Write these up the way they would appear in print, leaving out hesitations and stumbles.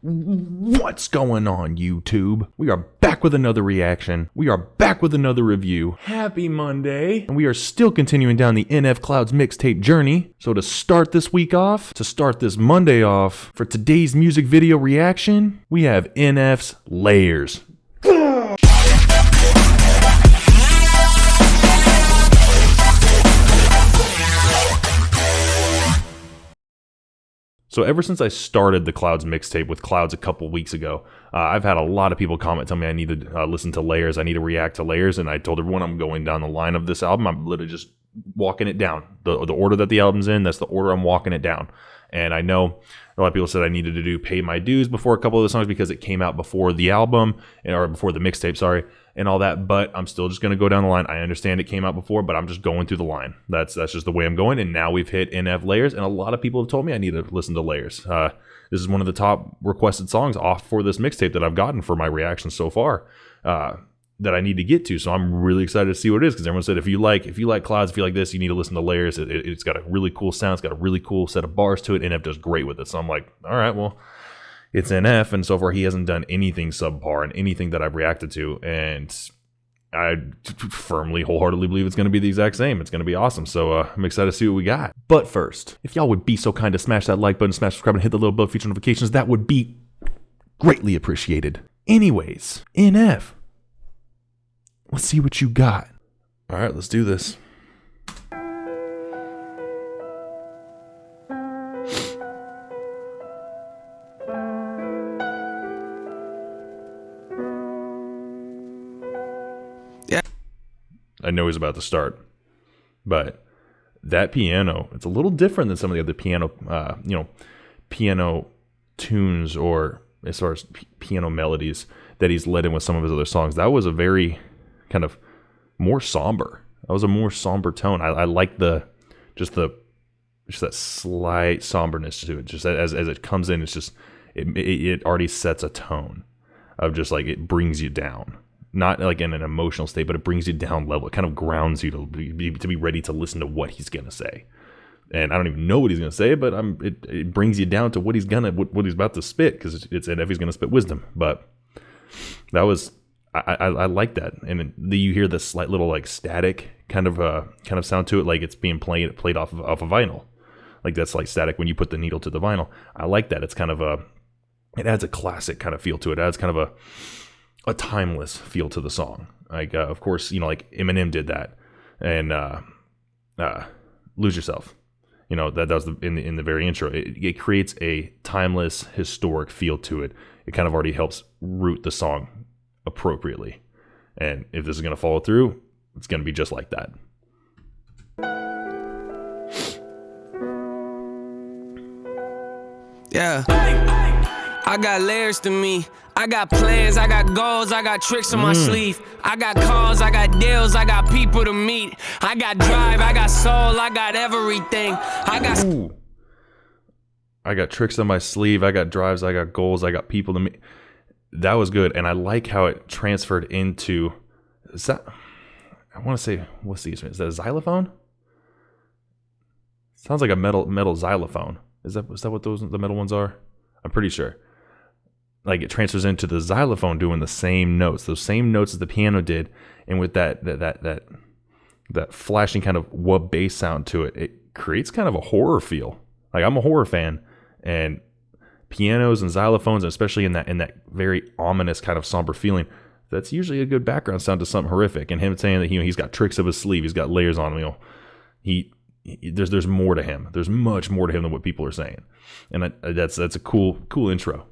What's going on, YouTube? We are back with another reaction. We are back with another review. Happy Monday. And we are still continuing down the NF Clouds mixtape journey. So to start this week off, to start this Monday off, for today's music video reaction, we have NF's Layers. So ever since I started the Clouds mixtape with Clouds a couple weeks ago, I've had a lot of people comment, tell me I need to listen to Layers, I need to react to Layers, and I told everyone I'm going down the line of this album. I'm literally just walking it down. The order that the album's in, that's the order I'm walking it down. And I know a lot of people said I needed to pay my dues before a couple of the songs because it came out before the album, or before the mixtape, sorry, and all that, but I'm still just going to go down the line. I understand it came out before, but I'm just going through the line. That's just the way I'm going, and now we've hit NF Layers, and a lot of people have told me I need to listen to Layers. This is one of the top requested songs off for this mixtape that I've gotten for my reactions so far, that I need to get to, so I'm really excited to see what it is, because everyone said if you like Clouds, if you like this, you need to listen to Layers. It's got a really cool sound, it's got a really cool set of bars to it, NF does great with it, so I'm like, all right, well, it's NF, and so far he hasn't done anything subpar in anything that I've reacted to, and I firmly, wholeheartedly believe it's going to be the exact same. It's going to be awesome, so I'm excited to see what we got. But first, if y'all would be so kind to smash that like button, smash subscribe, and hit the little bell feature notifications, that would be greatly appreciated. Anyways, NF, let's see what you got. All right, let's do this. Yeah. I know he's about to start, but that piano, it's a little different than some of the other piano, piano tunes, or as far as piano melodies that he's led in with some of his other songs. That was a very kind of more somber. That was a more somber tone. I like just that slight somberness to it. Just as it comes in, it's just it already sets a tone of just like it brings you down. Not like in an emotional state, but it brings you down level. It kind of grounds you to be ready to listen to what he's gonna say. And I don't even know what he's gonna say, but it brings you down to what he's about to spit, because it's if he's gonna spit wisdom. But that was I like that, and you hear this slight little like static kind of sound to it, like it's being played off of a vinyl, like that's like static when you put the needle to the vinyl. I like that. It's kind of it adds a classic kind of feel to it. It adds kind of a timeless feel to the song. Like of course, like Eminem did that, and Lose Yourself. That was in the very intro. It creates a timeless, historic feel to it. It kind of already helps root the song appropriately, and if this is going to follow through, it's going to be just like that. Yeah, I got layers to me. I got plans, I got goals, I got tricks on my sleeve. I got calls, I got deals, I got people to meet. I got drive, I got soul, I got everything. I got tricks on my sleeve, I got drives, I got goals, I got people to meet. That was good, and I like how it transferred into. I want to say, what's the instrument? Is that a xylophone? Sounds like a metal xylophone. Is that what the metal ones are? I'm pretty sure. Like it transfers into the xylophone doing the same notes, those same notes as the piano did, and with that flashing kind of wub bass sound to it, it creates kind of a horror feel. Like I'm a horror fan, and pianos and xylophones, especially in that very ominous kind of somber feeling, that's usually a good background sound to something horrific. And him saying that he's got tricks up his sleeve, he's got layers on him. There's more to him. There's much more to him than what people are saying, and that's a cool intro.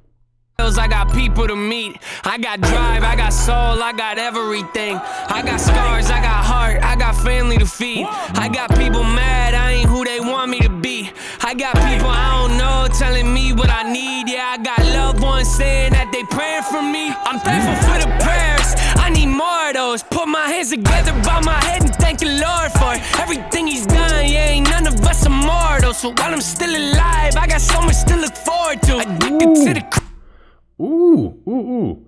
I got people to meet. I got drive, I got soul, I got everything. I got scars, I got heart, I got family to feed. I got people mad, I ain't who they want me to be. I got people I don't know telling me what I need. Yeah, I got loved ones saying that they praying for me. I'm thankful for the prayers, I need more of those. Put my hands together by my head and thank the Lord for everything he's done. Yeah, ain't none of us immortal, so while I'm still alive, I got so much to look forward to. Addicted to the Ooh.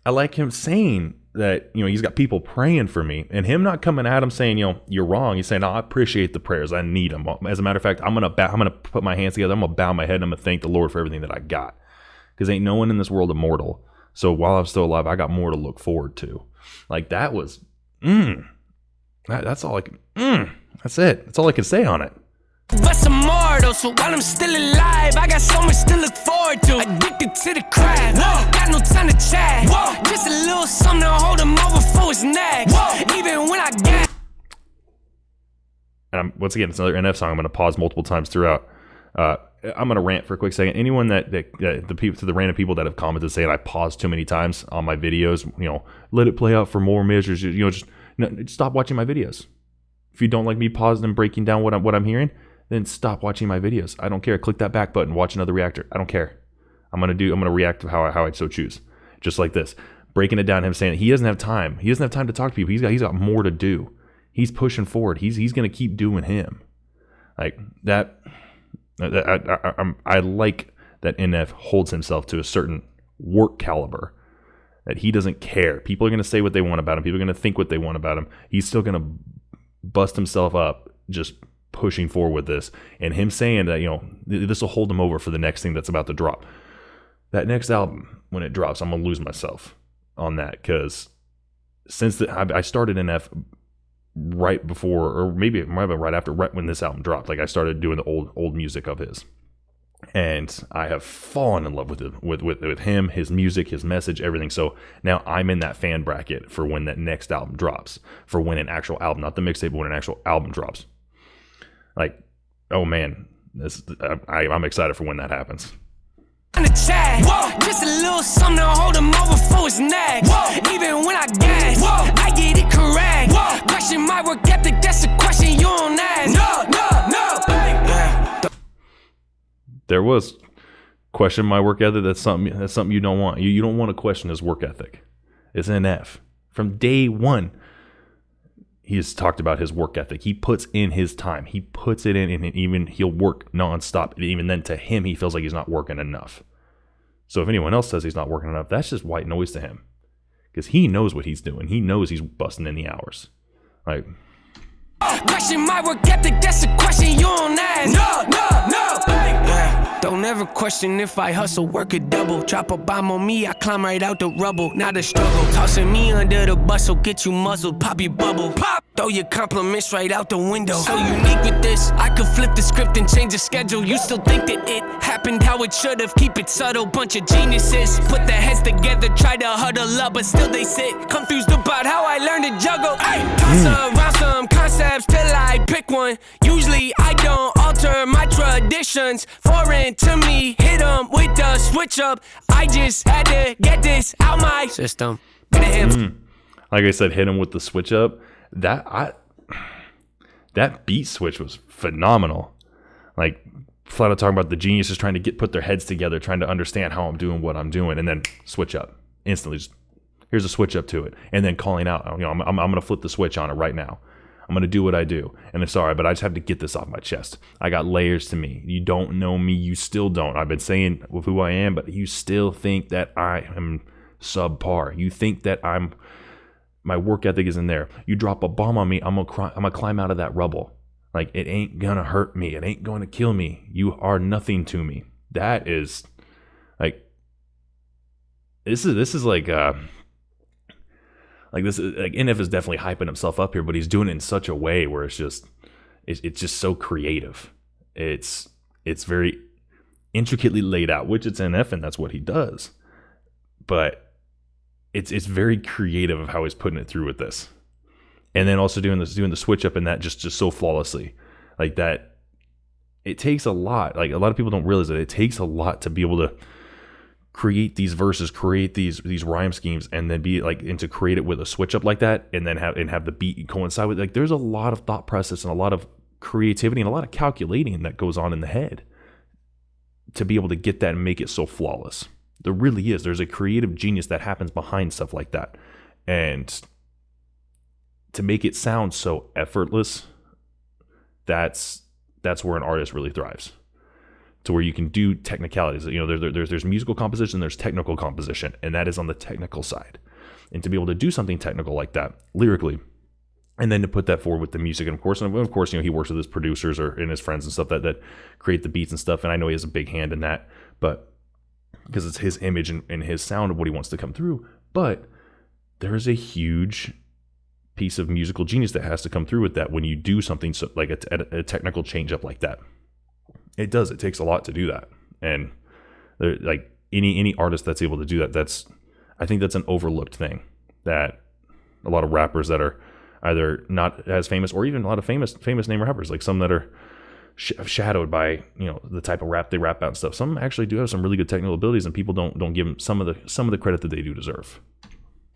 I like him saying that, he's got people praying for me, and him not coming at him saying, you're wrong. He's saying, no, I appreciate the prayers. I need them. As a matter of fact, I'm going to put my hands together. I'm going to bow my head and I'm going to thank the Lord for everything that I got. because ain't no one in this world immortal. So while I'm still alive, I got more to look forward to. Like that was, that's all I can, that's it. That's all I can say on it. But some more though, so while I'm still alive, I got so much to look forward to. Addicted to the craft, got no time to chat. Just a little something to hold him over for his neck. Even when I get. And once again, it's another NF song. I'm going to pause multiple times throughout. I'm going to rant for a quick second. Anyone the random people that have commented saying I paused too many times on my videos, let it play out for more measures. Just stop watching my videos. If you don't like me pausing and breaking down what I'm hearing, then stop watching my videos. I don't care. Click that back button. Watch another reactor. I don't care. I'm gonna react to how I so choose. Just like this, breaking it down. Him saying he doesn't have time. He doesn't have time to talk to people. He's got more to do. He's pushing forward. He's gonna keep doing him. Like that. I like that NF holds himself to a certain work caliber. That he doesn't care. People are gonna say what they want about him. People are gonna think what they want about him. He's still gonna bust himself up. Just pushing forward with this, and him saying that this will hold him over for the next thing that's about to drop. That next album, when it drops, I'm gonna lose myself on that, because since I started NF right before, or maybe right after, right when this album dropped. Like I started doing the old music of his, and I have fallen in love with it, with him, his music, his message, everything. So now I'm in that fan bracket for when that next album drops, for when an actual album, not the mixtape, but when an actual album drops. Like, oh man, I'm excited for when that happens. Just a little something to hold him over for his neck. Even when I gas, I get it correct. Question my work ethic, that's a question you don't ask. No. There was question my work ethic. That's something you don't want. You don't want to question his work ethic. It's an F from day one. He has talked about his work ethic. He puts in his time. He puts it in, and even he'll work nonstop. And even then, to him, he feels like he's not working enough. So if anyone else says he's not working enough, that's just white noise to him, because he knows what he's doing. He knows he's busting in the hours. Like, question my work ethic. That's a question you don't ask. No. Don't ever question if I hustle, work a double. Drop a bomb on me, I climb right out the rubble. Not a struggle, tossing me under the bus, so get you muzzled. Pop your bubble, pop. Throw your compliments right out the window. So unique with this, I could flip the script and change the schedule. You still think that it happened how it should've. Keep it subtle, bunch of geniuses. Put their heads together, try to huddle up, but still they sit confused about how I learned to juggle. Toss around some concepts till I pick one. Usually I don't alter my traditions. Foreign to me, hit them with the switch up. I just had to get this out my system. Like I said, hit him with the switch up. That beat switch was phenomenal. Like flat out talking about the geniuses trying to put their heads together, trying to understand how I'm doing what I'm doing, and then switch up instantly. Just here's a switch up to it, and then calling out. I'm gonna flip the switch on it right now. I'm gonna do what I do, and it's sorry, but I just have to get this off my chest. I got layers to me. You don't know me. You still don't. I've been saying with who I am, but you still think that I am subpar. You think that my work ethic isn't there. You drop a bomb on me, I'm gonna climb out of that rubble. Like, it ain't gonna hurt me. It ain't gonna kill me. You are nothing to me. That is like, this is like this is like NF is definitely hyping himself up here, but he's doing it in such a way where it's just so creative. It's very intricately laid out, which it's NF, and that's what he does. But it's very creative of how he's putting it through with this, and then also doing the switch up and that just so flawlessly, like that. It takes a lot. Like, a lot of people don't realize that it takes a lot to be able to create these verses, create these rhyme schemes, and then be like, and to create it with a switch up like that, and then have the beat coincide with. Like, there's a lot of thought process and a lot of creativity and a lot of calculating that goes on in the head to be able to get that and make it so flawless. There really is. There's a creative genius that happens behind stuff like that. And to make it sound so effortless, that's where an artist really thrives. To where you can do technicalities. There's musical composition, there's technical composition, and that is on the technical side. And to be able to do something technical like that, lyrically, and then to put that forward with the music, and of course, he works with his producers and his friends and stuff that create the beats and stuff, and I know he has a big hand in that, but because it's his image and his sound of what he wants to come through. But there is a huge piece of musical genius that has to come through with that when you do something so, like a technical change up like that. It takes a lot to do that. And like any artist that's able to do that, I think that's an overlooked thing that a lot of rappers that are either not as famous, or even a lot of famous name rappers, like some that are shadowed by, you know, the type of rap they rap out and stuff. Some actually do have some really good technical abilities, and people don't give them some of the credit that they do deserve.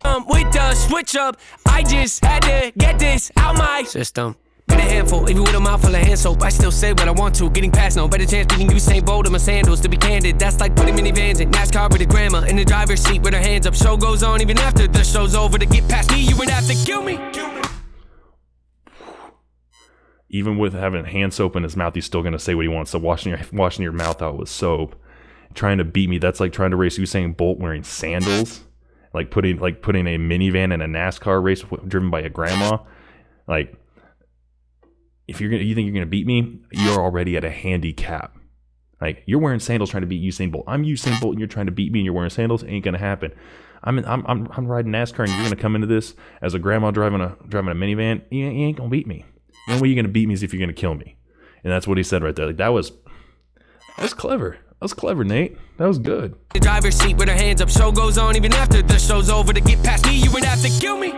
With the switch up, I just had to get this out my system. Been a handful, even with a mouthful of hand soap, I still say what I want to. Getting past no better chance beating Usain Bolt in my sandals. To be candid, that's like putting minivans in NASCAR with a grandma in the driver's seat with her hands up. Show goes on even after the show's over. To get past me, you would have to kill me. Even with having hand soap in his mouth, he's still gonna say what he wants. So washing your mouth out with soap, trying to beat me, that's like trying to race Usain Bolt wearing sandals. Like putting a minivan in a NASCAR race driven by a grandma. Like, if you think you're gonna beat me, you're already at a handicap. Like, you're wearing sandals trying to beat Usain Bolt. I'm Usain Bolt and you're trying to beat me and you're wearing sandals. It ain't gonna happen. I'm riding NASCAR and you're gonna come into this as a grandma driving a minivan. You ain't gonna beat me. The only way you're gonna beat me is if you're gonna kill me. And that's what he said right there. Like, that was clever. That was clever, Nate. That was good. The driver's seat with her hands up. Show goes on even after the show's over. To get past me, you would have to kill me.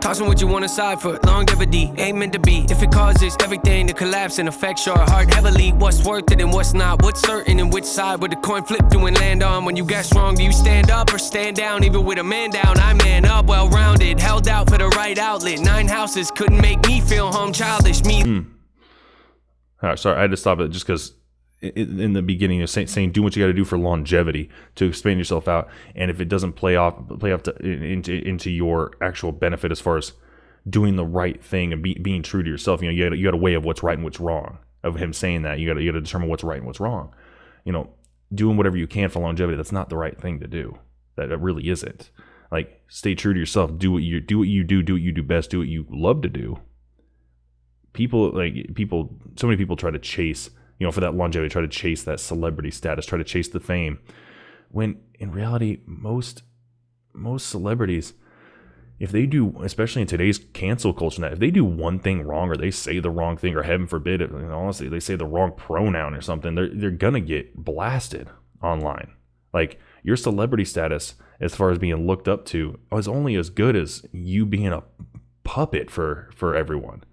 Tossing what you want aside for longevity, ain't meant to be. If it causes everything to collapse and affects your heart heavily, what's worth it and what's not? What's certain and which side would the coin flip to and land on? When you guess wrong, do you stand up or stand down? Even with a man down, I man up, well-rounded, held out for the right outlet. 9 houses couldn't make me feel home childish. Me. Sorry, I had to stop it just because in the beginning of saying do what you got to do for longevity to expand yourself out, and if it doesn't play off into your actual benefit as far as doing the right thing and being true to yourself, you know, you got a way of what's right and what's wrong. Of him saying that, you got to determine what's right and what's wrong. You know, doing whatever you can for longevity, that's not the right thing to do. That it really isn't. Like, stay true to yourself. Do what you do best. Do what you love to do. So many people try to chase, you know, for that longevity, try to chase that celebrity status, try to chase the fame. When in reality, most celebrities, if they do, especially in today's cancel culture, if they do one thing wrong or they say the wrong thing, or heaven forbid, honestly, they say the wrong pronoun or something, they're gonna get blasted online. Like, your celebrity status, as far as being looked up to, is only as good as you being a puppet for everyone.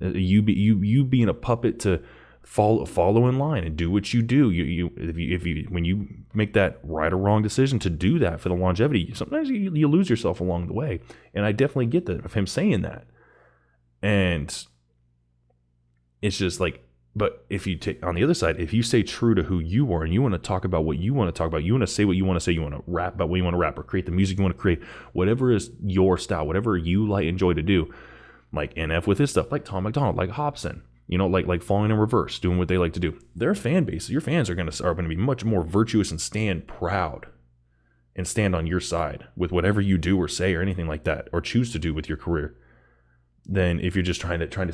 You being a puppet to follow in line and do what you do. When you make that right or wrong decision to do that for the longevity, sometimes you lose yourself along the way. And I definitely get that of him saying that. And it's just like, but if you take on the other side, if you stay true to who you are and you want to talk about what you want to talk about, you want to say what you want to say, you want to rap about what you want to rap, or create the music you want to create, whatever is your style, whatever you enjoy to do, like NF with his stuff, like Tom McDonald, like Hobson, you know, like Falling in Reverse, doing what they like to do. Their fan base, your fans are going to be much more virtuous and stand proud and stand on your side with whatever you do or say or anything like that, or choose to do with your career, than if you're just trying to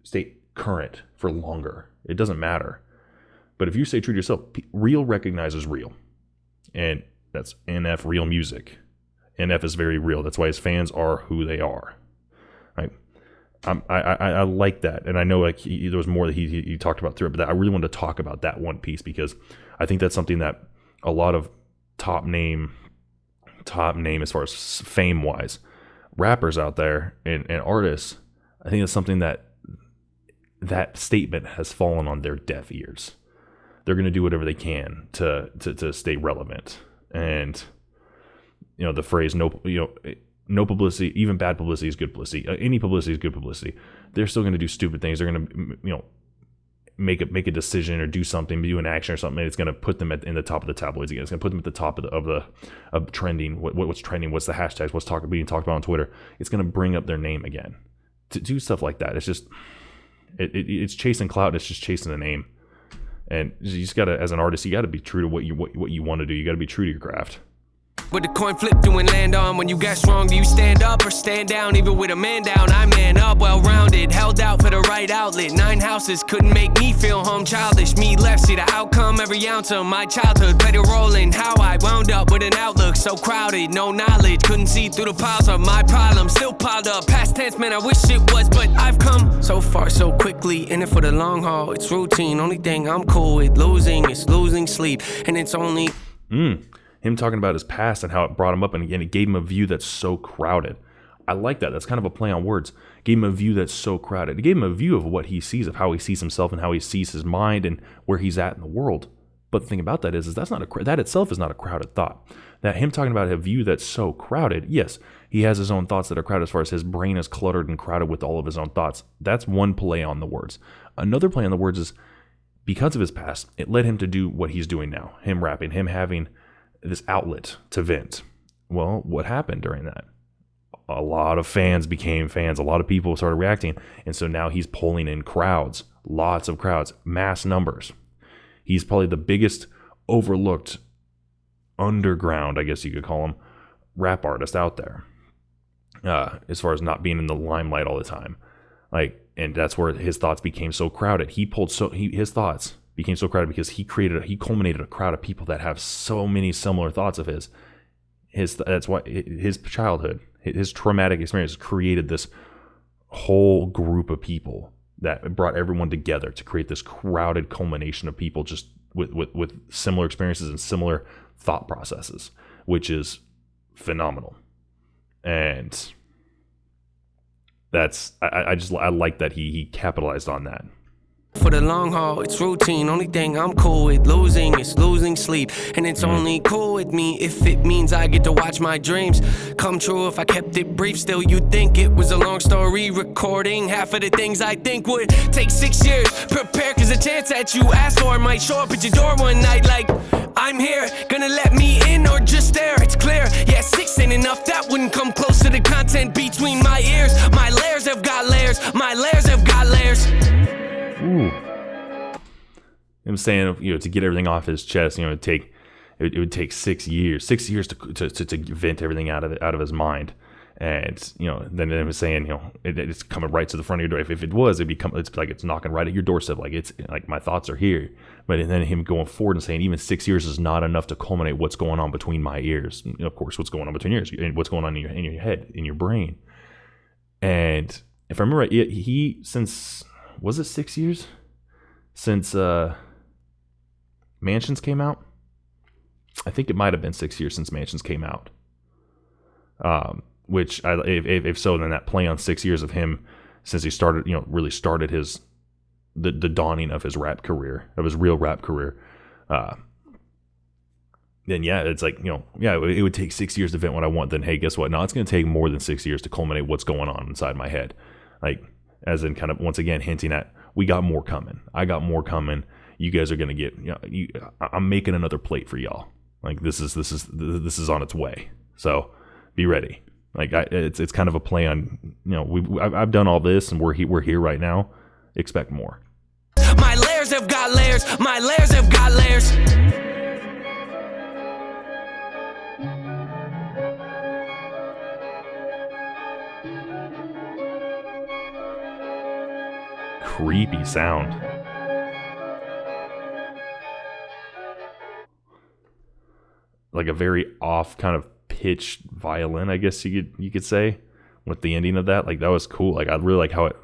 stay current for longer. It doesn't matter. But if you stay true to yourself, real recognizes real. And that's NF, real music. NF is very real. That's why his fans are who they are. Right? I like that. And I know like there was more that he talked about through it, but I really wanted to talk about that one piece, because I think that's something that a lot of top name as far as fame wise rappers out there and artists, I think it's something that statement has fallen on their deaf ears. They're going to do whatever they can to stay relevant. And, you know, the phrase, no publicity, even bad publicity is good publicity. Any publicity is good publicity. They're still going to do stupid things. They're going to, you know, make a decision or do something, do an action or something. And it's going to put them in the top of the tabloids again. It's going to put them at the top of trending. What's trending? What's the hashtags? What's being talked about on Twitter? It's going to bring up their name again. To do stuff like that, it's just it's chasing clout. It's just chasing a name. And you just gotta, as an artist, you gotta be true to what you want to do. You gotta be true to your craft. But the coin flip do and land on. When you get strong, do you stand up or stand down? Even with a man down, I man up, well-rounded. Held out for the right outlet. 9 houses couldn't make me feel home. Childish, me left, see the outcome. Every ounce of my childhood played a role in how I wound up with an outlook so crowded. No knowledge, couldn't see through the piles of my problems. Still piled up, past tense, man, I wish it was. But I've come so far so quickly. In it for the long haul, it's routine. Only thing I'm cool with losing is losing sleep. And it's only... Him talking about his past and how it brought him up, and again, it gave him a view that's so crowded. I like that. That's kind of a play on words. It gave him a view that's so crowded. It gave him a view of what he sees, of how he sees himself and how he sees his mind and where he's at in the world. But the thing about that is that's not that itself is not a crowded thought. That him talking about a view that's so crowded, yes, he has his own thoughts that are crowded as far as his brain is cluttered and crowded with all of his own thoughts. That's one play on the words. Another play on the words is because of his past, it led him to do what he's doing now. Him rapping, him having this outlet to vent. Well, what happened during that? A lot of fans became fans. A lot of people started reacting. And so now he's pulling in crowds, lots of crowds, mass numbers. He's probably the biggest overlooked underground, I guess you could call him, rap artist out there. As far as not being in the limelight all the time. And that's where his thoughts became so crowded. His thoughts became so crowded because he culminated a crowd of people that have so many similar thoughts of his. That's why his childhood, his traumatic experience created this whole group of people that brought everyone together to create this crowded culmination of people just with similar experiences and similar thought processes, which is phenomenal. And that's I like that he capitalized on that. For the long haul, it's routine. Only thing I'm cool with losing is losing sleep. And it's only cool with me if it means I get to watch my dreams come true. If I kept it brief, still you'd think it was a long story. Recording half of the things I think would take 6 years. Prepare, cause the chance that you asked for might show up at your door one night like, I'm here, gonna let me in or just stare? It's clear, yeah, 6 ain't enough. That wouldn't come close to the content between my ears. My layers have got layers, my layers have got layers. Ooh. Him saying, to get everything off his chest, it would take 6 years, 6 years to vent everything out of his mind. And, then him saying, it's coming right to the front of your door. If it was, it's like it's knocking right at your doorstep. Like it's like my thoughts are here. But then him going forward and saying even 6 years is not enough to culminate what's going on between my ears. And of course, what's going on between your ears and what's going on in your head, in your brain. And if I remember right, was it 6 years since Mansions came out? I think it might have been 6 years since Mansions came out. Which, if so, then that play on 6 years of him since he started, really started the dawning of his rap career, of his real rap career. Then yeah, it's like, it would take 6 years to vent what I want. Then hey, guess what? No, it's going to take more than 6 years to culminate what's going on inside my head. Like, as in kind of once again hinting at, we got more coming. I got more coming. You guys are going to get, I'm making another plate for y'all. Like this is on its way. So be ready. Like it's kind of a play on, I've done all this and we're here right now. Expect more. My layers have got layers. My layers have got layers. Creepy sound. Like a very off kind of pitched violin, I guess you could say, with the ending of that. Like that was cool. Like I really like how it,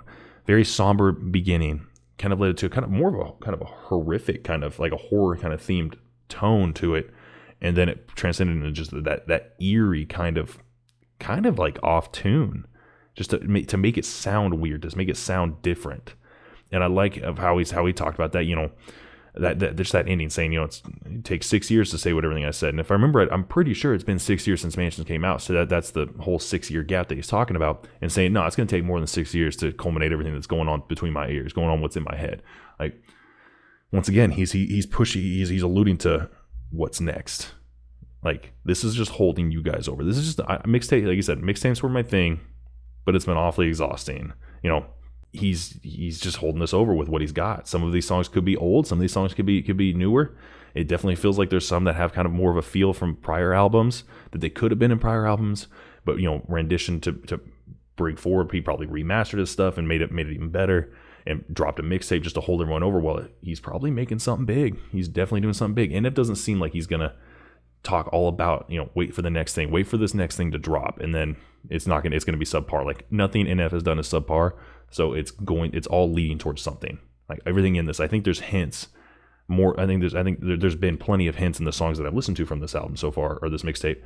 very somber beginning, kind of led it to kind of more of a horrific kind of like a horror kind of themed tone to it, and then it transcended into just that eerie kind of like off tune, just to make it sound weird, to make it sound different. And I like of how he talked about that, that just that ending saying, it takes 6 years to say what everything I said. And if I remember it, I'm pretty sure it's been 6 years since Mansions came out. So that's the whole 6 year gap that he's talking about, and saying, no, it's going to take more than 6 years to culminate everything that's going on between my ears, going on what's in my head. Like, once again, he's pushy. He's alluding to what's next. Like, this is just holding you guys over. This is just a mixtape. Like you said, mixtapes were my thing, but it's been awfully exhausting. he's just holding us over with what he's got. Some of these songs could be old, some of these songs could be newer. It definitely feels like there's some that have kind of more of a feel from prior albums that they could have been in prior albums, but rendition to bring forward. He probably remastered his stuff and made it even better and dropped a mixtape just to hold everyone over. Well, he's probably making something big. He's definitely doing something big, and it doesn't seem like he's gonna talk all about wait for the next thing, wait for this next thing to drop, and then it's gonna be subpar. Like nothing NF has done is subpar. So it's all leading towards something. Like everything in this, I think there's hints. There's been plenty of hints in the songs that I've listened to from this album so far, or this mixtape.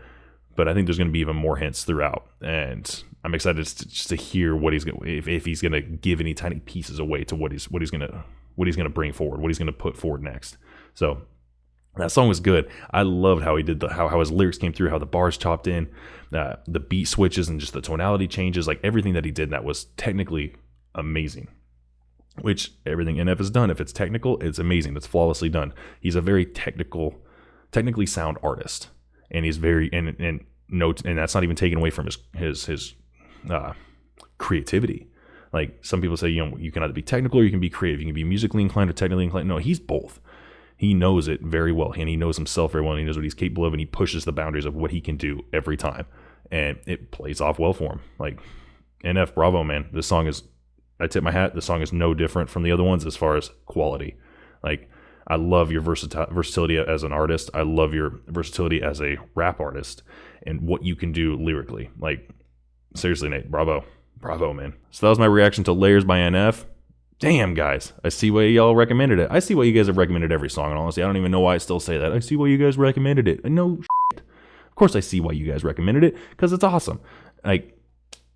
But I think there's going to be even more hints throughout, and I'm excited just to hear what he's going, if he's going to give any tiny pieces away to what he's going to bring forward, what he's going to put forward next. So that song was good. I loved how he did how his lyrics came through, how the bars chopped in, the beat switches, and just the tonality changes. Like everything that he did, that was technically amazing, which everything NF has done, if it's technical, it's amazing. It's flawlessly done. He's a very technically sound artist, and he's very and that's not even taken away from his creativity. Like some people say, you can either be technical or you can be creative. You can be musically inclined or technically inclined. No, he's both. He knows it very well, and he knows himself very well, and he knows what he's capable of, and he pushes the boundaries of what he can do every time, and it plays off well for him. Like NF, bravo, man. This song is, I tip my hat. The song is no different from the other ones as far as quality. Like, I love your versatility as an artist. I love your versatility as a rap artist and what you can do lyrically. Like, seriously, Nate, bravo, man. So that was my reaction to Layers by NF. Damn, guys, I see why y'all recommended it. I see why you guys have recommended every song, and honestly, I don't even know why I still say that. I see why you guys recommended it. No shit. Of course I see why you guys recommended it, because it's awesome. Like,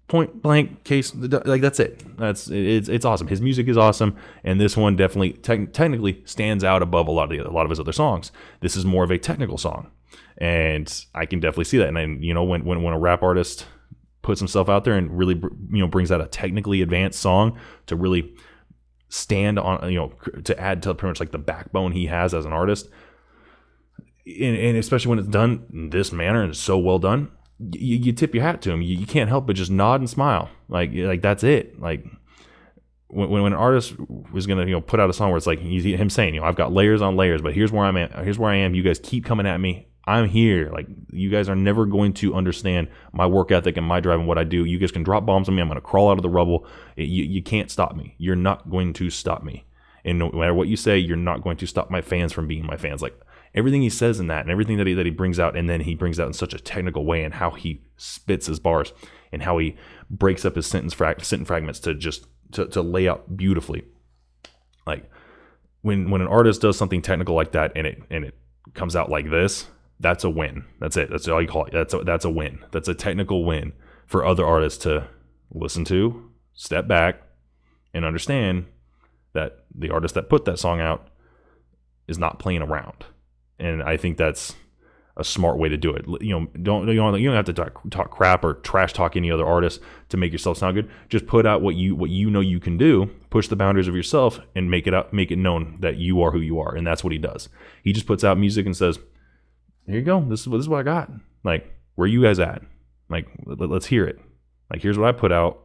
point blank case, like that's it. It's awesome. His music is awesome, and this one definitely technically stands out above a lot of his other songs. This is more of a technical song, and I can definitely see that. And then, when a rap artist puts himself out there and really brings out a technically advanced song to really stand on, to add to pretty much like the backbone he has as an artist, and especially when it's done in this manner and it's so well done, you tip your hat to him. You can't help but just nod and smile. Like that's it. Like when an artist was gonna put out a song where it's like him saying, I've got layers on layers, but here's where I'm at. Here's where I am. You guys keep coming at me. I'm here. Like, you guys are never going to understand my work ethic and my drive and what I do. You guys can drop bombs on me. I'm going to crawl out of the rubble. You can't stop me. You're not going to stop me. And no matter what you say, you're not going to stop my fans from being my fans. Like, everything he says in that, and everything that he brings out, and then he brings out in such a technical way, and how he spits his bars, and how he breaks up his sentence fragments to lay out beautifully. Like, when an artist does something technical like that, and it comes out like this, that's a win. That's it. That's all you call it. That's a win. That's a technical win for other artists to listen to, step back, and understand that the artist that put that song out is not playing around. And I think that's a smart way to do it. You don't have to talk crap or trash talk any other artist to make yourself sound good. Just put out what you know you can do, push the boundaries of yourself, and make it known that you are who you are. And that's what he does. He just puts out music and says, here you go. This is what I got. Like, where you guys at? Like, let's hear it. Like, here's what I put out.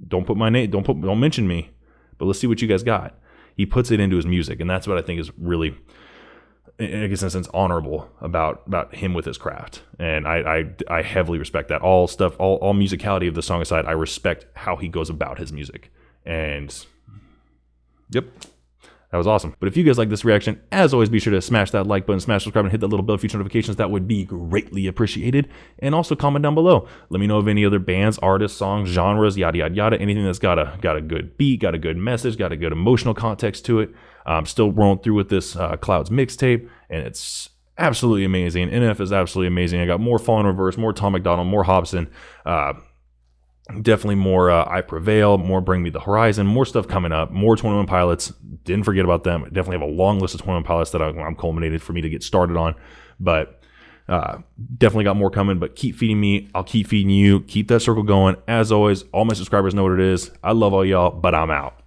Don't put my name. Don't mention me. But let's see what you guys got. He puts it into his music, and that's what I think is really, I guess in a sense, honorable about him with his craft. And I heavily respect that. All musicality of the song aside, I respect how he goes about his music. And yep. That was awesome. But if you guys like this reaction, as always, be sure to smash that like button, smash subscribe, and hit that little bell for future notifications. That would be greatly appreciated. And also comment down below. Let me know of any other bands, artists, songs, genres, yada, yada, yada. Anything that's got a good beat, got a good message, got a good emotional context to it. I'm still rolling through with this Clouds mixtape, and it's absolutely amazing. NF is absolutely amazing. I got more Fall in Reverse, more Tom McDonald, more Hobson, definitely more I Prevail, more Bring Me the Horizon, more stuff coming up, more 21 Pilots. Didn't forget about them. Definitely have a long list of 21 Pilots that I'm culminated for me to get started on. But definitely got more coming. But keep feeding me. I'll keep feeding you. Keep that circle going. As always, all my subscribers know what it is. I love all y'all, but I'm out.